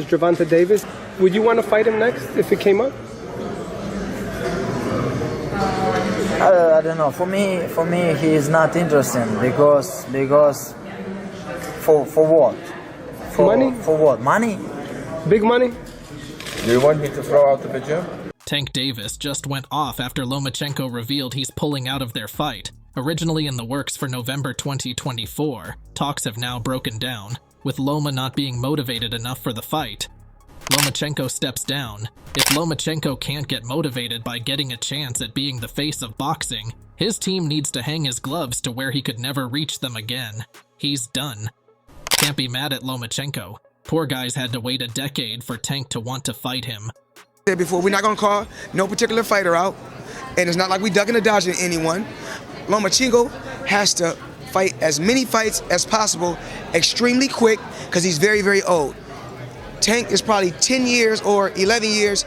Gervonta Davis, would you want to fight him next if it came up? I don't know. For me, he is not interesting because for what? Money? For what? Money? Big money? Do you want me to throw out the video? Tank Davis just went off after Lomachenko revealed he's pulling out of their fight. Originally in the works for November 2024, talks have now broken down, with Loma not being motivated enough for the fight. Lomachenko steps down. If Lomachenko can't get motivated by getting a chance at being the face of boxing, his team needs to hang his gloves to where he could never reach them again. He's done. Can't be mad at Lomachenko. Poor guy's had to wait a decade for Tank to want to fight him. Before, we're not going to call no particular fighter out, and it's not like we ducking or dodging anyone. Lomachenko has to fight as many fights as possible extremely quick because he's very, very old. Tank is probably 10 years or 11 years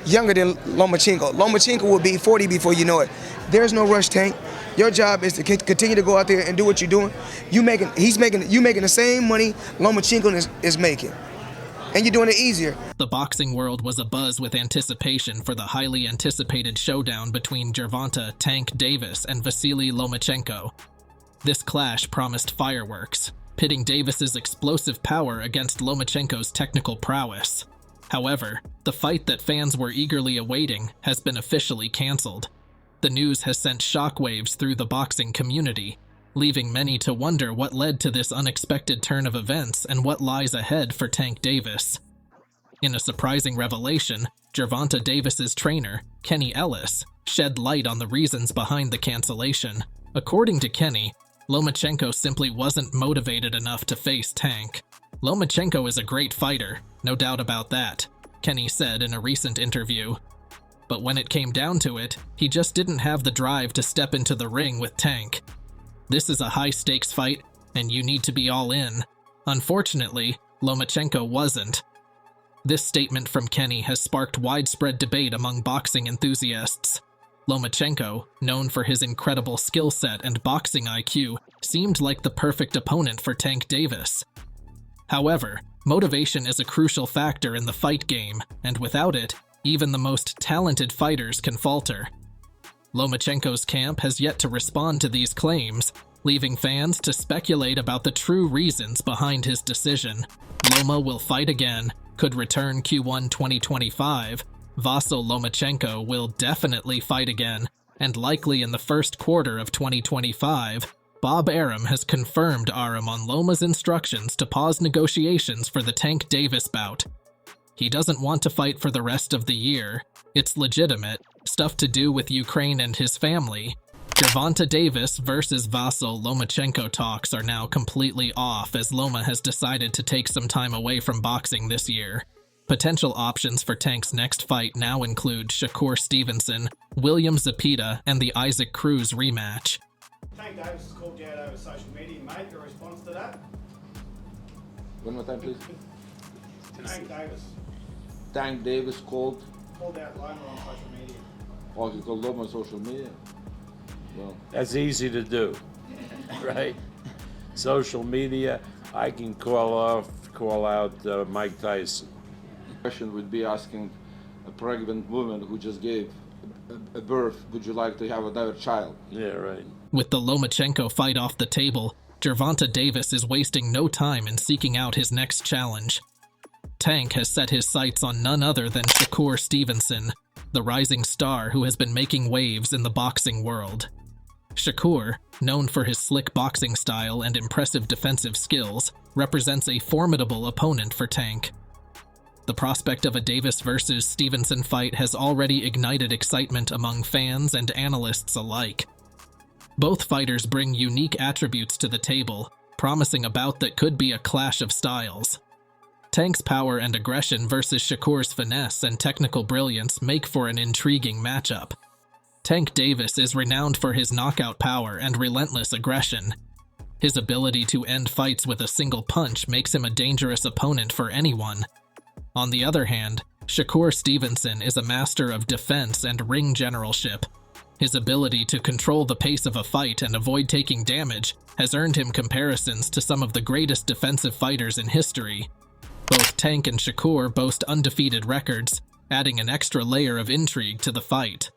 younger than Lomachenko. Lomachenko will be 40 before you know it. There's no rush, Tank. Your job is to continue to go out there and do what you're doing. You making the same money Lomachenko is making. And you're doing it easier. The boxing world was abuzz with anticipation for the highly anticipated showdown between Gervonta "Tank" Davis and Vasily Lomachenko. This clash promised fireworks, pitting Davis's explosive power against Lomachenko's technical prowess. However, the fight that fans were eagerly awaiting has been officially canceled. The news has sent shockwaves through the boxing community, leaving many to wonder what led to this unexpected turn of events and what lies ahead for Tank Davis. In a surprising revelation, Gervonta Davis's trainer, Kenny Ellis, shed light on the reasons behind the cancellation. According to Kenny, Lomachenko simply wasn't motivated enough to face Tank. Lomachenko is a great fighter, no doubt about that, Kenny said in a recent interview. But when it came down to it, he just didn't have the drive to step into the ring with Tank. This is a high-stakes fight, and you need to be all in. Unfortunately, Lomachenko wasn't. This statement from Kenny has sparked widespread debate among boxing enthusiasts. Lomachenko, known for his incredible skill set and boxing IQ, seemed like the perfect opponent for Tank Davis. However, motivation is a crucial factor in the fight game, and without it, even the most talented fighters can falter. Lomachenko's camp has yet to respond to these claims, leaving fans to speculate about the true reasons behind his decision. Loma will fight again, could return Q1 2025. Vasyl Lomachenko will definitely fight again, and likely in the first quarter of 2025. Bob Arum has confirmed Arum on Loma's instructions to pause negotiations for the Tank Davis bout. He doesn't want to fight for the rest of the year. It's legitimate, stuff to do with Ukraine and his family. Gervonta Davis versus Vasyl Lomachenko talks are now completely off as Loma has decided to take some time away from boxing this year. Potential options for Tank's next fight now include Shakur Stevenson, William Zepeda, and the Isaac Cruz rematch. Tank Davis has called you out over social media, mate. Your response to that? One more time, please. Tank Davis Tank Davis called out Loma on social media. Oh, he called Loma on social media? Well, That's easy to do, right? Social media, I can call out Mike Tyson. the question would be asking a pregnant woman who just gave a birth, would you like to have another child? Yeah, right. With the Lomachenko fight off the table, Gervonta Davis is wasting no time in seeking out his next challenge. Tank has set his sights on none other than Shakur Stevenson, the rising star who has been making waves in the boxing world. Shakur, known for his slick boxing style and impressive defensive skills, represents a formidable opponent for Tank. The prospect of a Davis versus Stevenson fight has already ignited excitement among fans and analysts alike. Both fighters bring unique attributes to the table, promising a bout that could be a clash of styles. Tank's power and aggression versus Shakur's finesse and technical brilliance make for an intriguing matchup. Tank Davis is renowned for his knockout power and relentless aggression. His ability to end fights with a single punch makes him a dangerous opponent for anyone. On the other hand, Shakur Stevenson is a master of defense and ring generalship. His ability to control the pace of a fight and avoid taking damage has earned him comparisons to some of the greatest defensive fighters in history. Both Tank and Shakur boast undefeated records, adding an extra layer of intrigue to the fight.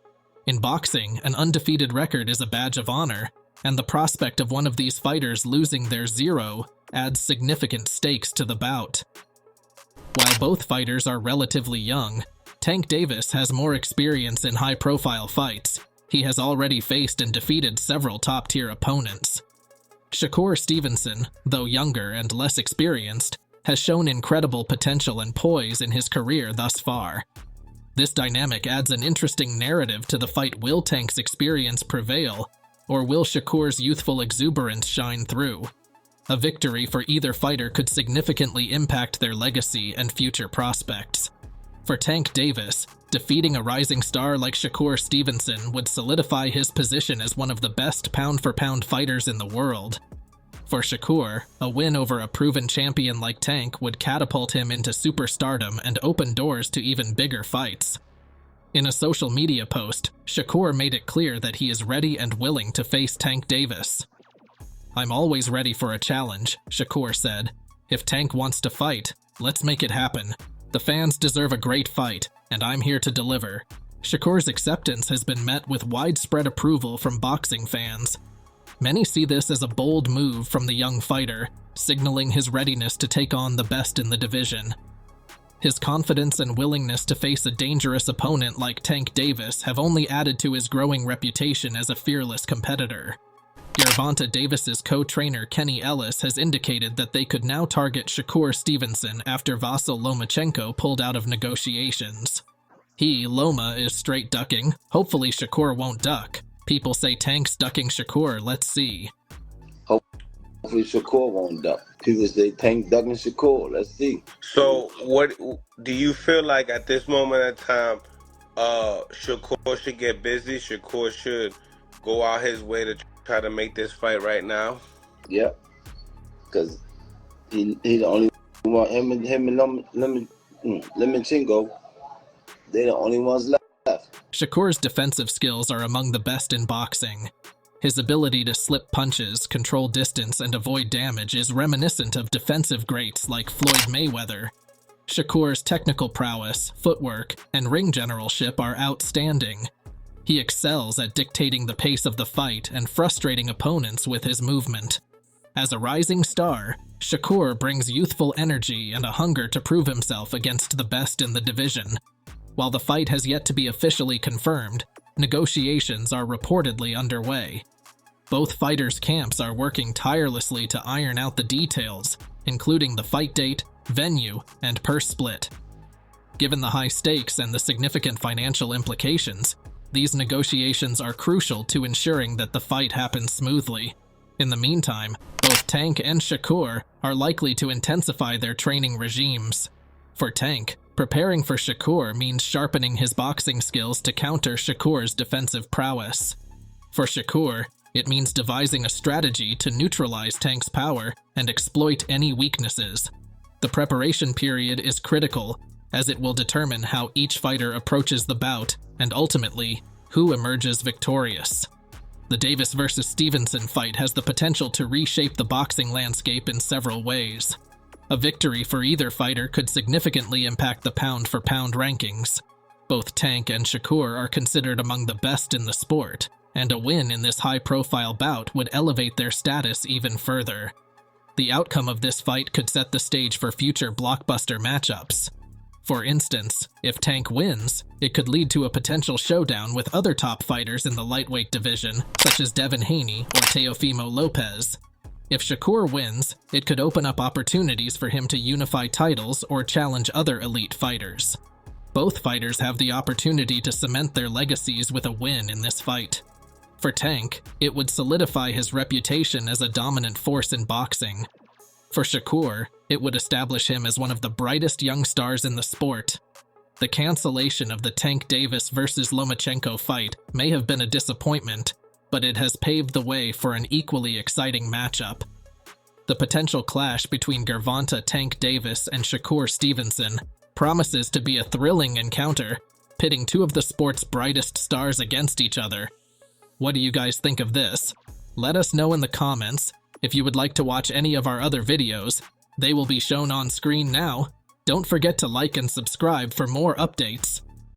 In boxing, an undefeated record is a badge of honor, and the prospect of one of these fighters losing their zero adds significant stakes to the bout. While both fighters are relatively young, Tank Davis has more experience in high-profile fights. He has already faced and defeated several top-tier opponents. Shakur Stevenson, though younger and less experienced, has shown incredible potential and poise in his career thus far. This dynamic adds an interesting narrative to the fight. Will Tank's experience prevail, or will Shakur's youthful exuberance shine through? A victory for either fighter could significantly impact their legacy and future prospects. For Tank Davis, defeating a rising star like Shakur Stevenson would solidify his position as one of the best pound-for-pound fighters in the world. For Shakur, a win over a proven champion like Tank would catapult him into superstardom and open doors to even bigger fights. In a social media post, Shakur made it clear that he is ready and willing to face Tank Davis. "I'm always ready for a challenge," Shakur said. "If Tank wants to fight, let's make it happen. The fans deserve a great fight, and I'm here to deliver." Shakur's acceptance has been met with widespread approval from boxing fans. Many see this as a bold move from the young fighter, signaling his readiness to take on the best in the division. His confidence and willingness to face a dangerous opponent like Tank Davis have only added to his growing reputation as a fearless competitor. Gervonta Davis's co-trainer Kenny Ellis has indicated that they could now target Shakur Stevenson after Vasyl Lomachenko pulled out of negotiations. Loma, is straight ducking. Hopefully Shakur won't duck. People say Tank's ducking Shakur. Let's see. Hopefully Shakur won't duck. People say Tank ducking Shakur. Let's see. So, what do you feel like at this moment in time? Shakur should get busy. Shakur should go out his way to try to make this fight right now. Yep. Because he the only one. Him and Lomachenko, they the only ones left. Shakur's defensive skills are among the best in boxing. His ability to slip punches, control distance, and avoid damage is reminiscent of defensive greats like Floyd Mayweather. Shakur's technical prowess, footwork, and ring generalship are outstanding. He excels at dictating the pace of the fight and frustrating opponents with his movement. As a rising star, Shakur brings youthful energy and a hunger to prove himself against the best in the division. While the fight has yet to be officially confirmed, negotiations are reportedly underway. Both fighters' camps are working tirelessly to iron out the details, including the fight date, venue, and purse split. Given the high stakes and the significant financial implications, these negotiations are crucial to ensuring that the fight happens smoothly. In the meantime, both Tank and Shakur are likely to intensify their training regimes. For Tank, preparing for Shakur means sharpening his boxing skills to counter Shakur's defensive prowess. For Shakur, it means devising a strategy to neutralize Tank's power and exploit any weaknesses. The preparation period is critical, as it will determine how each fighter approaches the bout and ultimately, who emerges victorious. The Davis vs. Stevenson fight has the potential to reshape the boxing landscape in several ways. A victory for either fighter could significantly impact the pound-for-pound rankings. Both Tank and Shakur are considered among the best in the sport, and a win in this high-profile bout would elevate their status even further. The outcome of this fight could set the stage for future blockbuster matchups. For instance, if Tank wins, it could lead to a potential showdown with other top fighters in the lightweight division, such as Devin Haney or Teofimo Lopez. If Shakur wins, it could open up opportunities for him to unify titles or challenge other elite fighters. Both fighters have the opportunity to cement their legacies with a win in this fight. For Tank, it would solidify his reputation as a dominant force in boxing. For Shakur, it would establish him as one of the brightest young stars in the sport. The cancellation of the Tank Davis vs. Lomachenko fight may have been a disappointment, but it has paved the way for an equally exciting matchup. The potential clash between Gervonta Tank Davis and Shakur Stevenson promises to be a thrilling encounter, pitting two of the sport's brightest stars against each other. What do you guys think of this? Let us know in the comments. If you would like to watch any of our other videos, they will be shown on screen now. Don't forget to like and subscribe for more updates.